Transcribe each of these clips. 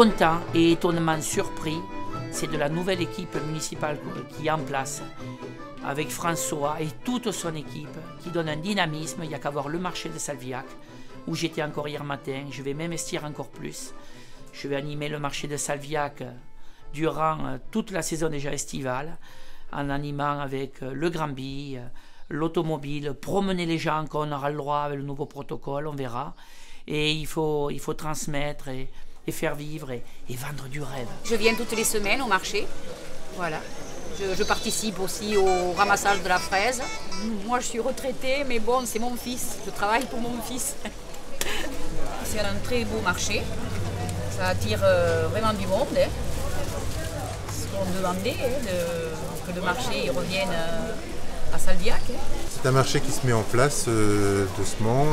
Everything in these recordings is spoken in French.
content et étonnement surpris, c'est de la nouvelle équipe municipale qui est en place, avec François et toute son équipe, qui donne un dynamisme. Il n'y a qu'à voir le marché de Salviac, où j'étais encore hier matin. Je vais m'investir encore plus. Je vais animer le marché de Salviac durant toute la saison déjà estivale, en animant avec le Grand Bi, l'automobile, promener les gens quand on aura le droit avec le nouveau protocole, on verra. Et il faut transmettre et faire vivre et vendre du rêve. Je viens toutes les semaines au marché, voilà. Je participe aussi au ramassage de la fraise. Moi je suis retraitée, mais bon, c'est mon fils, je travaille pour mon fils. C'est un très beau marché, ça attire vraiment du monde. Hein. Ce qu'on demandait, que le marché il revienne à Salviac. C'est un marché qui se met en place doucement,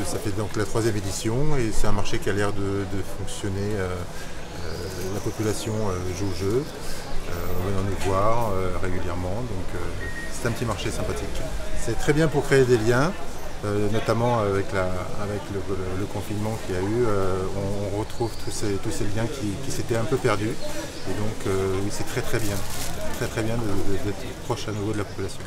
ça fait donc la 3e édition et c'est un marché qui a l'air de fonctionner. La population joue au jeu, on vient nous voir régulièrement, donc c'est un petit marché sympathique. C'est très bien pour créer des liens, notamment avec le confinement qu'il y a eu, on retrouve tous ces liens qui s'étaient un peu perdus et donc oui, c'est très bien d'être proche à nouveau de la population.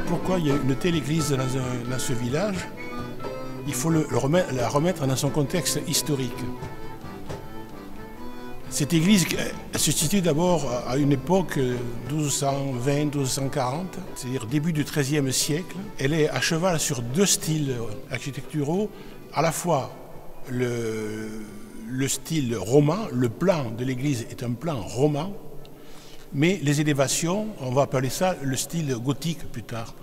Pourquoi il y a une telle église dans ce village, il faut la remettre dans son contexte historique. Cette église se situe d'abord à une époque 1220-1240, c'est-à-dire début du XIIIe siècle. Elle est à cheval sur 2 styles architecturaux, à la fois le style roman, le plan de l'église est un plan roman, mais les élévations, on va appeler ça le style gothique plus tard.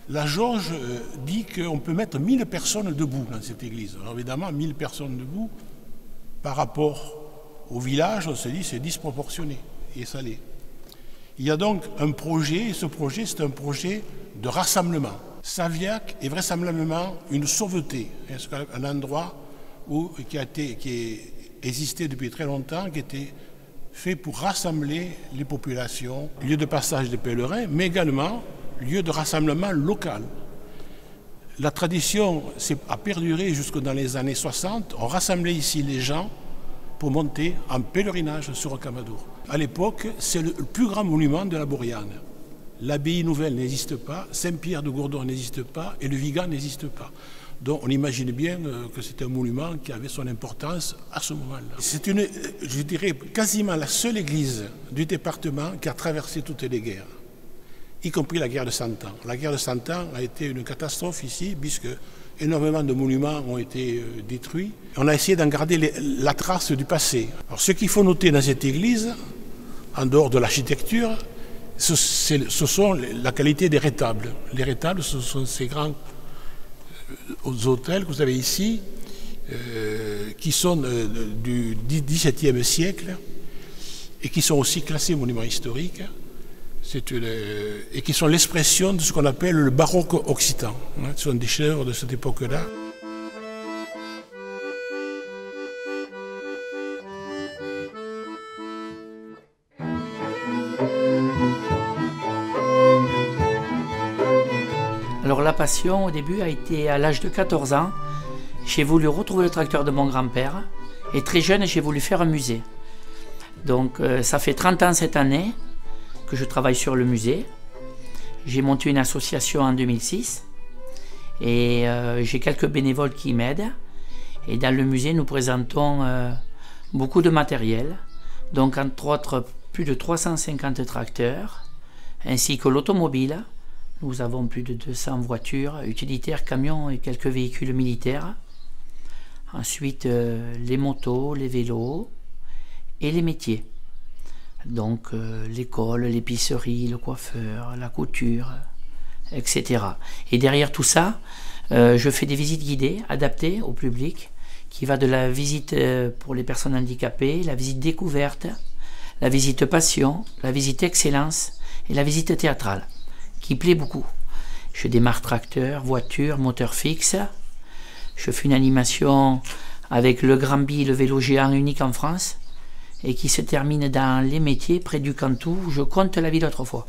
La jauge dit qu'on peut mettre 1000 personnes debout dans cette église. Alors évidemment, 1000 personnes debout, par rapport au village, on se dit c'est disproportionné, et ça l'est. Il y a donc un projet, et ce projet c'est un projet de rassemblement. Salviac est vraisemblablement une sauveté, un endroit qui a existé depuis très longtemps, qui était fait pour rassembler les populations, lieu de passage des pèlerins, mais également lieu de rassemblement local. La tradition a perduré jusque dans les années 60. On rassemblait ici les gens pour monter en pèlerinage sur Rocamadour. À l'époque, c'est le plus grand monument de la Maurienne. L'abbaye nouvelle n'existe pas, Saint-Pierre de Gourdon n'existe pas et le Vigan n'existe pas. Donc on imagine bien que c'était un monument qui avait son importance à ce moment-là. C'est je dirais, quasiment la seule église du département qui a traversé toutes les guerres, y compris la guerre de 100 ans. La guerre de 100 ans a été une catastrophe ici, puisque énormément de monuments ont été détruits. On a essayé d'en garder la trace du passé. Alors, ce qu'il faut noter dans cette église, en dehors de l'architecture, ce sont la qualité des rétables. Les rétables, ce sont ces grands hôtels que vous avez ici, qui sont du XVIIe siècle et qui sont aussi classés monuments historiques. Et qui sont l'expression de ce qu'on appelle le baroque occitan. Ce sont des chefs-d'œuvre de cette époque-là. Alors la passion au début a été à l'âge de 14 ans. J'ai voulu retrouver le tracteur de mon grand-père et très jeune j'ai voulu faire un musée. Donc ça fait 30 ans cette année que je travaille sur le musée. J'ai monté une association en 2006 et j'ai quelques bénévoles qui m'aident. Et dans le musée, nous présentons beaucoup de matériel, donc entre autres plus de 350 tracteurs, ainsi que l'automobile. Nous avons plus de 200 voitures, utilitaires, camions et quelques véhicules militaires. Ensuite, les motos, les vélos et les métiers. Donc l'école, l'épicerie, le coiffeur, la couture, etc. Et derrière tout ça, je fais des visites guidées adaptées au public, qui va de la visite pour les personnes handicapées, la visite découverte, la visite passion, la visite excellence et la visite théâtrale, qui plaît beaucoup. Je démarre tracteur, voiture, moteur fixe. Je fais une animation avec le Granby, le vélo géant unique en France, et qui se termine dans les métiers près du Cantou, où je compte la ville autrefois.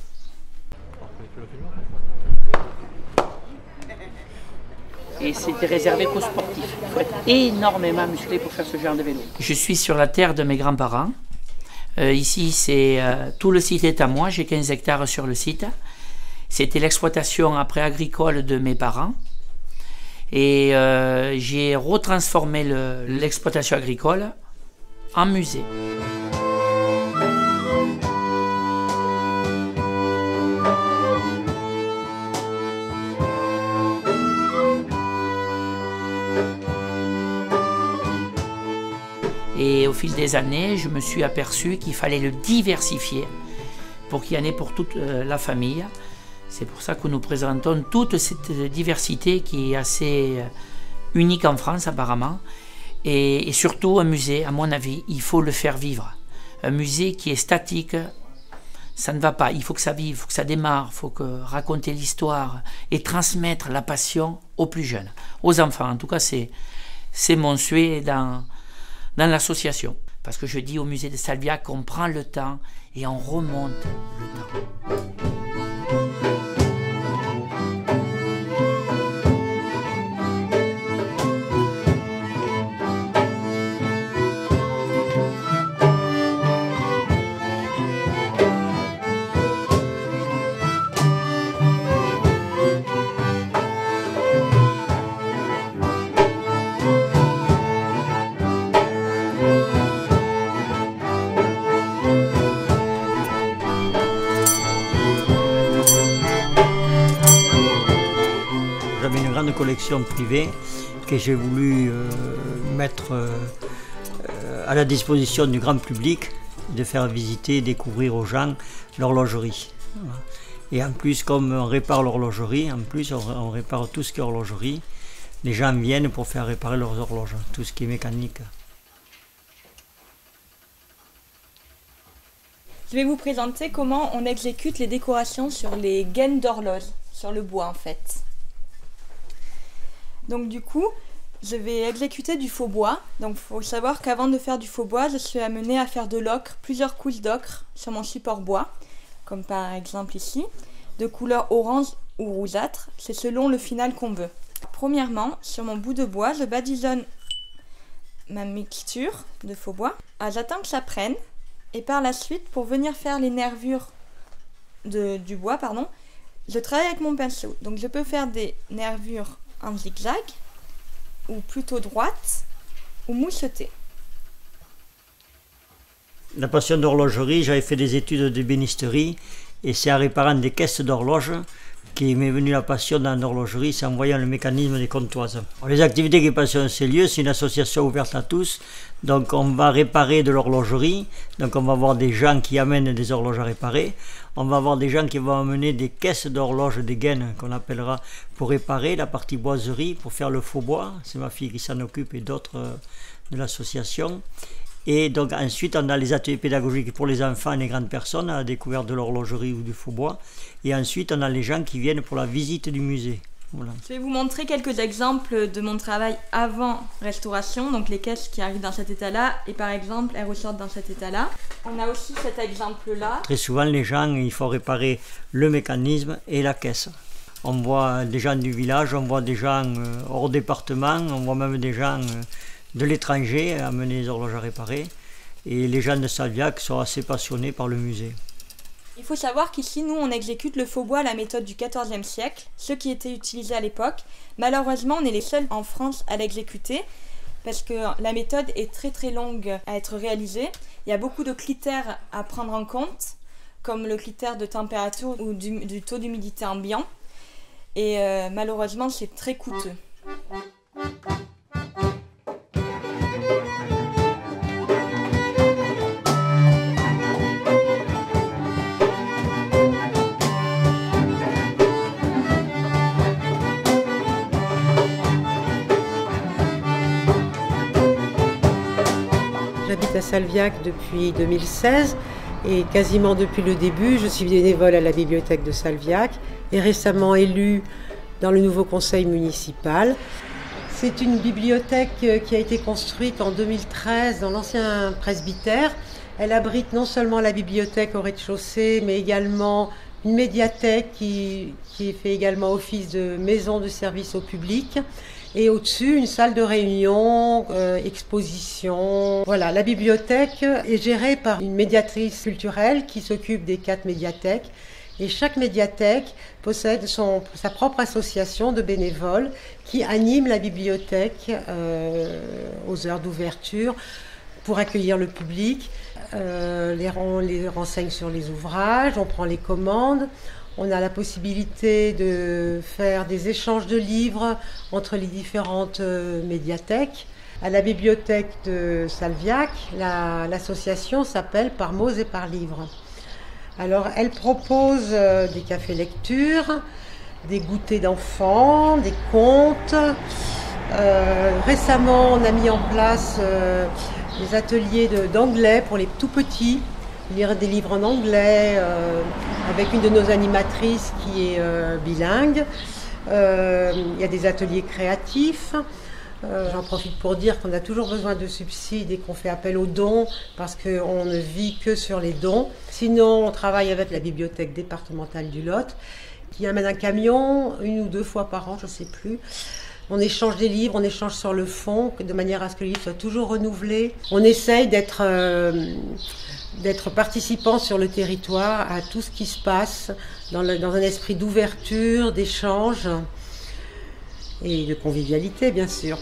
Et c'était réservé qu'aux sportifs. Il faut être énormément musclé pour faire ce genre de vélo. Je suis sur la terre de mes grands-parents. Ici, tout le site est à moi, j'ai 15 hectares sur le site. C'était l'exploitation après agricole de mes parents. Et j'ai retransformé l'exploitation agricole en musée. Et au fil des années, je me suis aperçu qu'il fallait le diversifier pour qu'il y en ait pour toute la famille. C'est pour ça que nous présentons toute cette diversité qui est assez unique en France apparemment. Et surtout un musée, à mon avis, il faut le faire vivre. Un musée qui est statique, ça ne va pas. Il faut que ça vive, il faut que ça démarre, il faut raconter l'histoire et transmettre la passion aux plus jeunes, aux enfants. En tout cas, c'est mon souhait dans l'association. Parce que je dis au musée de Salviac qu'on prend le temps et on remonte le temps. J'avais une grande collection privée que j'ai voulu mettre à la disposition du grand public, de faire visiter, découvrir aux gens l'horlogerie. Voilà. Et en plus, comme on répare l'horlogerie, on répare tout ce qui est horlogerie, les gens viennent pour faire réparer leurs horloges, tout ce qui est mécanique. Je vais vous présenter comment on exécute les décorations sur les gaines d'horloge, sur le bois en fait. Donc du coup, je vais exécuter du faux bois. Donc il faut savoir qu'avant de faire du faux bois, je suis amenée à faire de l'ocre, plusieurs couches d'ocre sur mon support bois, comme par exemple ici, de couleur orange ou rougeâtre, c'est selon le final qu'on veut. Premièrement, sur mon bout de bois, je badigeonne ma mixture de faux bois. J'attends que ça prenne, et par la suite, pour venir faire les nervures du bois, je travaille avec mon pinceau. Donc je peux faire des nervures en zigzag, ou plutôt droite, ou mouchetée. La passion d'horlogerie, j'avais fait des études d'ébénisterie, et c'est en réparant des caisses d'horloge qui m'est venue la passion dans l'horlogerie, c'est en voyant le mécanisme des comptoises. Les activités qui passionnent ces lieux, c'est une association ouverte à tous, donc on va réparer de l'horlogerie, donc on va avoir des gens qui amènent des horloges à réparer, on va avoir des gens qui vont amener des caisses d'horloges, des gaines qu'on appellera, pour réparer la partie boiserie, pour faire le faux bois, c'est ma fille qui s'en occupe et d'autres de l'association. Et donc ensuite on a les ateliers pédagogiques pour les enfants et les grandes personnes à la découverte de l'horlogerie ou du faux bois. Et ensuite on a les gens qui viennent pour la visite du musée. Voilà. Je vais vous montrer quelques exemples de mon travail avant restauration, donc les caisses qui arrivent dans cet état-là, et par exemple elles ressortent dans cet état-là. On a aussi cet exemple-là. Très souvent les gens, il faut réparer le mécanisme et la caisse. On voit des gens du village, on voit des gens hors département, on voit même des gens de l'étranger amener les horloges à réparer. Et les gens de Salviac sont assez passionnés par le musée. Il faut savoir qu'ici, nous, on exécute le faux-bois à la méthode du XIVe siècle, ce qui était utilisé à l'époque. Malheureusement, on est les seuls en France à l'exécuter, parce que la méthode est très très longue à être réalisée. Il y a beaucoup de critères à prendre en compte, comme le critère de température ou du taux d'humidité ambiant. Et malheureusement, c'est très coûteux. J'habite à Salviac depuis 2016 et quasiment depuis le début, je suis bénévole à la bibliothèque de Salviac et récemment élue dans le nouveau conseil municipal. C'est une bibliothèque qui a été construite en 2013 dans l'ancien presbytère. Elle abrite non seulement la bibliothèque au rez-de-chaussée, mais également une médiathèque qui fait également office de maison de service au public. Et au-dessus, une salle de réunion, exposition. Voilà, la bibliothèque est gérée par une médiatrice culturelle qui s'occupe des 4 médiathèques. Et chaque médiathèque possède sa propre association de bénévoles qui anime la bibliothèque aux heures d'ouverture pour accueillir le public. On les renseigne sur les ouvrages, on prend les commandes. On a la possibilité de faire des échanges de livres entre les différentes médiathèques. À la bibliothèque de Salviac, l'association s'appelle Par mots et par livres. Alors, elle propose des cafés lecture, des goûters d'enfants, des contes. Récemment, on a mis en place des ateliers d'anglais pour les tout petits. Lire des livres en anglais avec une de nos animatrices qui est bilingue. Il y a des ateliers créatifs. J'en profite pour dire qu'on a toujours besoin de subsides et qu'on fait appel aux dons parce qu'on ne vit que sur les dons. Sinon, on travaille avec la bibliothèque départementale du Lot qui amène un camion 1 ou 2 fois par an, je ne sais plus. On échange des livres, on échange sur le fond de manière à ce que le livre soit toujours renouvelé. On essaye d'être participant sur le territoire à tout ce qui se passe dans un esprit d'ouverture, d'échange et de convivialité, bien sûr.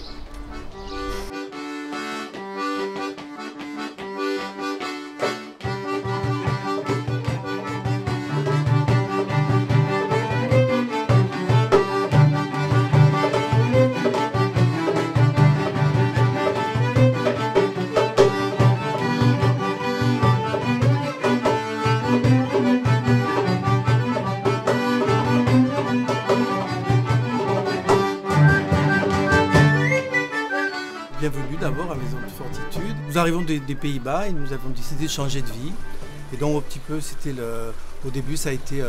Bienvenue d'abord à Maison de Fortitude. Nous arrivons des Pays-Bas et nous avons décidé de changer de vie. Et donc, un petit peu, au début, ça a été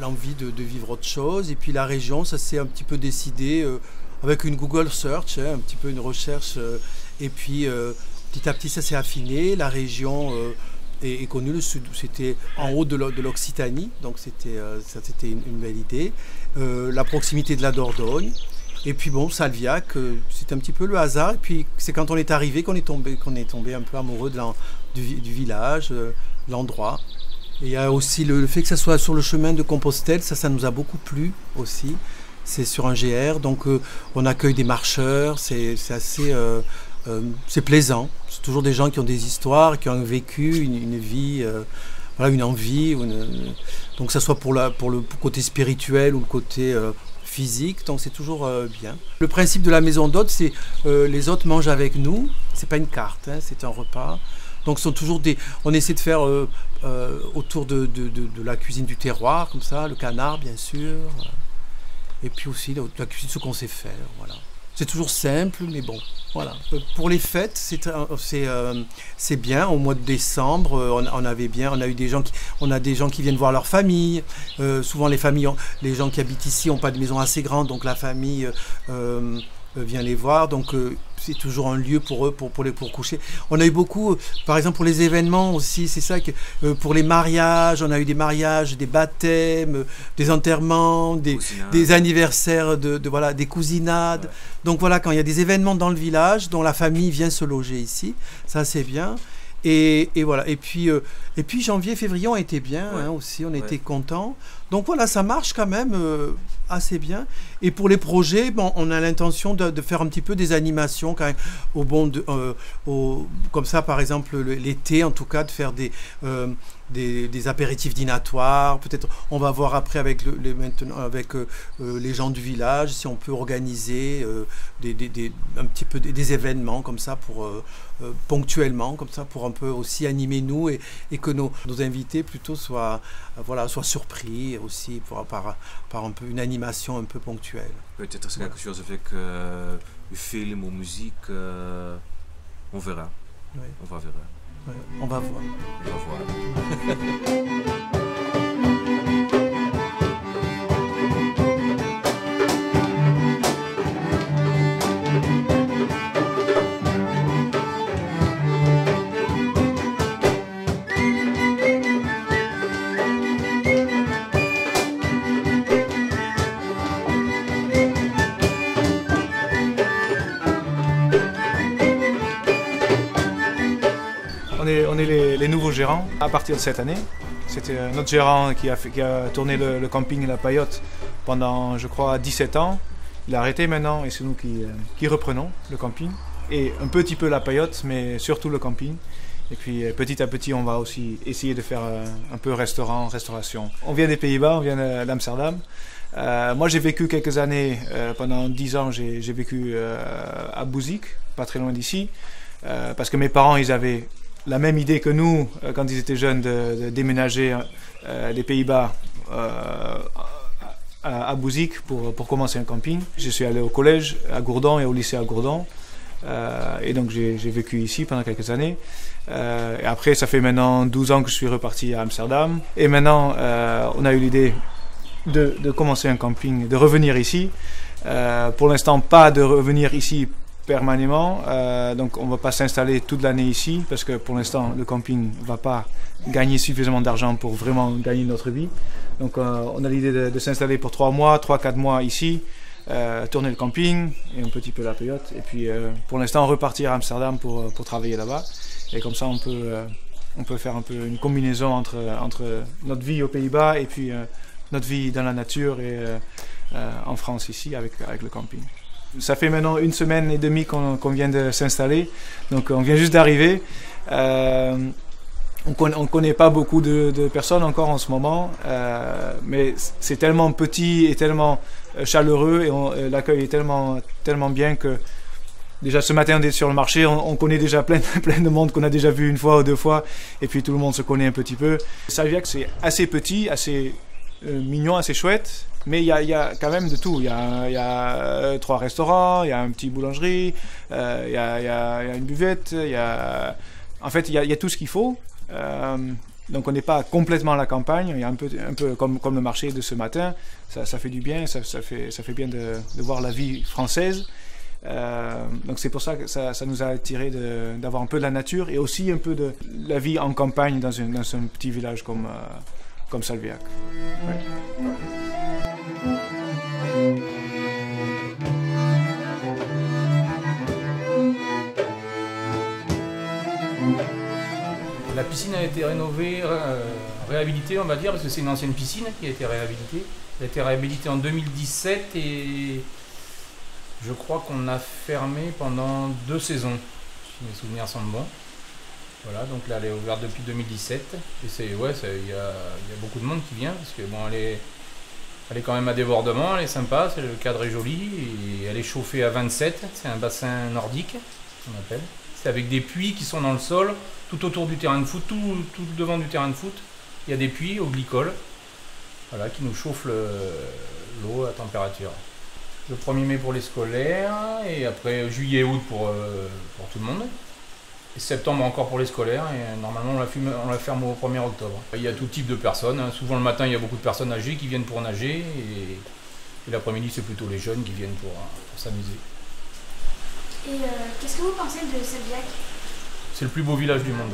l'envie de vivre autre chose. Et puis la région, ça s'est un petit peu décidé avec une Google Search, un petit peu une recherche. Et puis, petit à petit, ça s'est affiné. La région est connue, le sud, c'était en haut de l'Occitanie. Donc, c'était une belle idée. La proximité de la Dordogne. Et puis bon, Salviac, c'est un petit peu le hasard. Et puis c'est quand on est arrivé qu'on est tombé un peu amoureux du village, de l'endroit. Et il y a aussi le fait que ça soit sur le chemin de Compostelle, ça nous a beaucoup plu aussi. C'est sur un GR, donc on accueille des marcheurs, c'est assez c'est plaisant. C'est toujours des gens qui ont des histoires, qui ont vécu une vie, voilà, une envie. Donc que ça soit pour le côté spirituel ou le côté physique, donc c'est toujours bien. Le principe de la maison d'hôtes, c'est les hôtes mangent avec nous, c'est pas une carte, hein, c'est un repas. Donc ce sont toujours on essaie de faire autour de la cuisine du terroir, comme ça, le canard bien sûr, et puis aussi la cuisine, ce qu'on sait faire, voilà. C'est toujours simple, mais bon, voilà. Pour les fêtes, c'est bien. Au mois de décembre, on a eu des gens qui viennent voir leur famille. Souvent, les gens qui habitent ici n'ont pas de maison assez grande, donc la famille vient les voir. Donc, c'est toujours un lieu pour eux, pour coucher. On a eu beaucoup, par exemple, pour les événements aussi, c'est ça que pour les mariages, on a eu des mariages, des baptêmes, des enterrements, des anniversaires, voilà, des cousinades. Ouais. Donc voilà, quand il y a des événements dans le village, dont la famille vient se loger ici, ça c'est bien. Et voilà. Et puis janvier, février, on était bien aussi, on était contents. Donc voilà, ça marche quand même assez bien. Et pour les projets, bon, on a l'intention de faire un petit peu des animations quand même, comme ça par exemple l'été en tout cas, de faire des apéritifs dînatoires. Peut-être on va voir après avec les gens du village si on peut organiser un petit peu des événements comme ça pour ponctuellement, comme ça pour un peu aussi animer nous et que nos invités plutôt soient surpris aussi par un peu une animation un peu ponctuelle. Peut-être c'est quelque chose avec film ou musique, on verra. Oui. On va verra. Ouais, on va voir. On va voir. On est les nouveaux gérants à partir de cette année. C'était notre gérant qui a tourné le camping La Paillote pendant, je crois, 17 ans. Il a arrêté maintenant et c'est nous qui reprenons le camping. Et un petit peu La Paillote, mais surtout le camping. Et puis petit à petit, on va aussi essayer de faire un peu restauration. On vient des Pays-Bas, on vient d'Amsterdam. Moi, j'ai vécu quelques années, pendant 10 ans, j'ai vécu à Bousik, pas très loin d'ici. Parce que mes parents, ils avaient la même idée que nous, quand ils étaient jeunes, de déménager des Pays-Bas à Bousik pour commencer un camping. Je suis allé au collège à Gourdon et au lycée à Gourdon. Et donc j'ai vécu ici pendant quelques années. Et après, ça fait maintenant 12 ans que je suis reparti à Amsterdam. Et maintenant, on a eu l'idée de commencer un camping, de revenir ici. Pour l'instant, pas de revenir ici permanément, donc on ne va pas s'installer toute l'année ici parce que pour l'instant le camping ne va pas gagner suffisamment d'argent pour vraiment gagner notre vie. Donc on a l'idée de s'installer pour 3-4 mois ici, tourner le camping et un petit peu La Paillote et puis pour l'instant repartir à Amsterdam pour travailler là-bas et comme ça on peut faire un peu une combinaison entre notre vie aux Pays-Bas et puis notre vie dans la nature et en France ici avec le camping. Ça fait maintenant 1 semaine et demie qu'on vient de s'installer, donc on vient juste d'arriver. On connaît pas beaucoup de personnes encore en ce moment, mais c'est tellement petit et tellement chaleureux et l'accueil est tellement bien que déjà ce matin on est sur le marché, on connaît déjà plein de monde qu'on a déjà vu 1 fois ou 2 fois et puis tout le monde se connaît un petit peu. Salviac c'est assez petit, assez mignon, assez chouette. Mais il y a quand même de tout. Il y a 3 restaurants, il y a un petit boulangerie, il y a une buvette. En fait, il y a tout ce qu'il faut. Donc on n'est pas complètement à la campagne. Il y a un peu comme le marché de ce matin. Ça fait du bien. Ça fait bien de voir la vie française. Donc c'est pour ça que ça nous a attiré d'avoir un peu de la nature et aussi un peu de la vie en campagne dans un petit village comme Salviac. Ouais. La piscine a été rénovée, réhabilitée on va dire, parce que c'est une ancienne piscine qui a été réhabilitée. Elle a été réhabilitée en 2017 et je crois qu'on a fermé pendant 2 saisons, si mes souvenirs sont bons. Voilà, donc là elle est ouverte depuis 2017 et il y a beaucoup de monde qui vient parce que bon, elle est quand même à débordement, elle est sympa, le cadre est joli et elle est chauffée à 27, c'est un bassin nordique, on appelle. C'est avec des puits qui sont dans le sol, tout autour du terrain de foot, tout devant du terrain de foot. Il y a des puits au glycol, voilà, qui nous chauffent l'eau à température. Le 1er mai pour les scolaires et après juillet et août pour tout le monde. Et septembre encore pour les scolaires et normalement on la ferme au 1er octobre. Il y a tout type de personnes, hein. Souvent le matin il y a beaucoup de personnes âgées qui viennent pour nager et l'après-midi c'est plutôt les jeunes qui viennent pour s'amuser. Et qu'est-ce que vous pensez de Salviac ? C'est le plus beau village du monde.